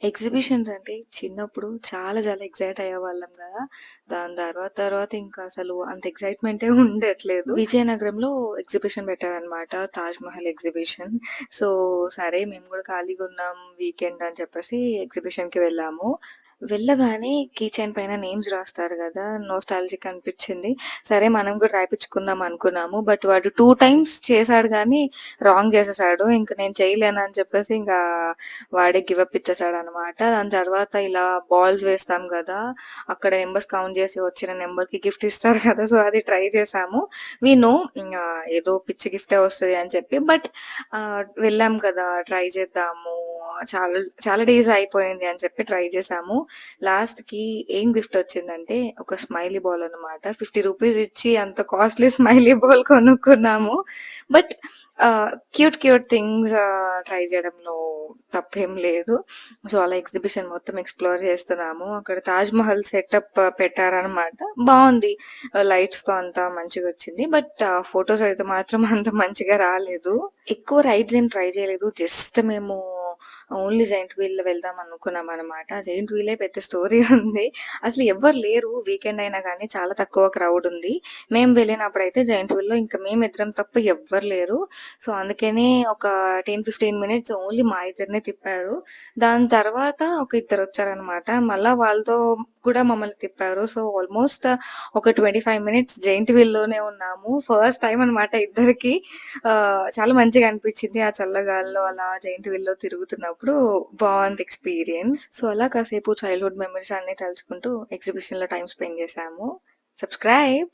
Exhibitions అంటే చిన్నప్పుడు చాలా చాలా ఎక్సైట్ అయ్యేవాళ్ళం గదా! దాని తర్వాత ఇంకా అసలు అంత ఎక్సైట్‌మెంటే ఉండట్లేదు. విజయనగరంలో ఎగ్జిబిషన్ పెట్టారనమాట. 'తాజ్‌మహల్' ఎగ్జిబిషన్. సో, సరే మేము గూడా ఖాళీగున్నాం వీకెండ్ అని చెప్పేసి ఎగ్జిబిషన్‌కి వెళ్ళాము. వెళ్ళగానే కీ చైన్ పైన నేమ్స్ రాస్తారు గదా! నోస్టాల్జిక్ అనిపిచ్చింది. సరే మనం గూడా రాపిచ్చుకుందాం అనుకున్నాము. బట్ వాడు 2 టైమ్స్ చేసాడు గానీ రాంగ్ జేసేసాడు. ఇంక నేను చేయలేనని చెప్పేసి ఇంకా వాడే గివ్ అప్ ఇచ్చేసాడనమాట. దాని తర్వాత ఇలా బాల్స్ వేస్తాం గదా! అక్కడ నంబర్స్ కౌంట్ జేసి వచ్చిన నంబర్‌కి గిఫ్ట్ ఇస్తారు కదా! సో, అది ట్రై చేసాము. వి నో ఏదో పిచ్చి గిఫ్టే వస్తది అని చెప్పి. బట్ వెళ్ళాం కదా! ట్రై చేద్దాము. చాలా చాలా డేస్ అయిపోయింది అని చెప్పి ట్రై చేసాము. లాస్ట్‌కి ఏం గిఫ్ట్ వచ్చిందంటే ఒక స్మైలీ బాల్ అన్నమాట. ₹50 ఇచ్చి అంత కాస్ట్‌లీ స్మైలీ బాల్ కొనుక్కున్నాము. But cute cute things try చేయడంలో తప్పేం లేదు. సో, అలా ఎగ్జిబిషన్ మొత్తం ఎక్స్‌ప్లోర్ చేస్తున్నాము. అక్కడ 'తాజ్‌మహల్' సెటప్ పెట్టారనమాట. బావుంది. లైట్స్‌తో అంతా మంచిగొచ్చింది. బట్ ఫోటోస్ అయితే మాత్రం అంత మంచిగా రాలేదు. ఎక్కువ రైడ్స్ ఏం ట్రై చేయలేదు. జస్ట్ మేము ఓన్లీ జెయింట్ వీల్‌లో వెళ్దాం అనుకున్నామనమాట. జెయింట్ వీలే పెద్ద స్టోరీ ఉంది. అసలు ఎవ్వరు లేరు. వీకెండ్ అయినా గానీ చాలా తక్కువ క్రౌడ్ ఉంది. మేము వెళ్ళినప్పుడైతే జెయింట్ వీల్‌లో ఇంక మేమిద్దరం తప్ప ఎవ్వరు లేరు. సో, అందుకనే ఒక 10, 15 మినిట్స్ ఓన్లీ మా ఇద్దరినే తిప్పారు. దాని తర్వాత ఒక ఇద్దరొచ్చారనమాట. మళ్ళా వాళ్ళతో కూడా మమ్మల్ని తిప్పారు. సో, ఆల్‌మోస్ట్ ఒక 25 మినిట్స్ జెయింట్ వీల్‌లోనే ఉన్నాము. ఫస్ట్ టైమ్ అనమాట ఇద్దరికీ. చాలా మంచిగా అనిపిచ్చింది. ఆ చల్లగాలిలో అలా జెయింట్ వీల్‌లో తిరుగుతున్నప్పుడు బావుంది ఎక్స్‌పీరియన్స్. సో, అలా కాసేపు చైల్డ్‌హుడ్ మెమోరీస్ అన్నీ తలుచుకుంటూ ఎగ్జిబిషన్‌లో టైమ్ స్పెండ్ చేశాము. సబ్‌స్క్రైబ్.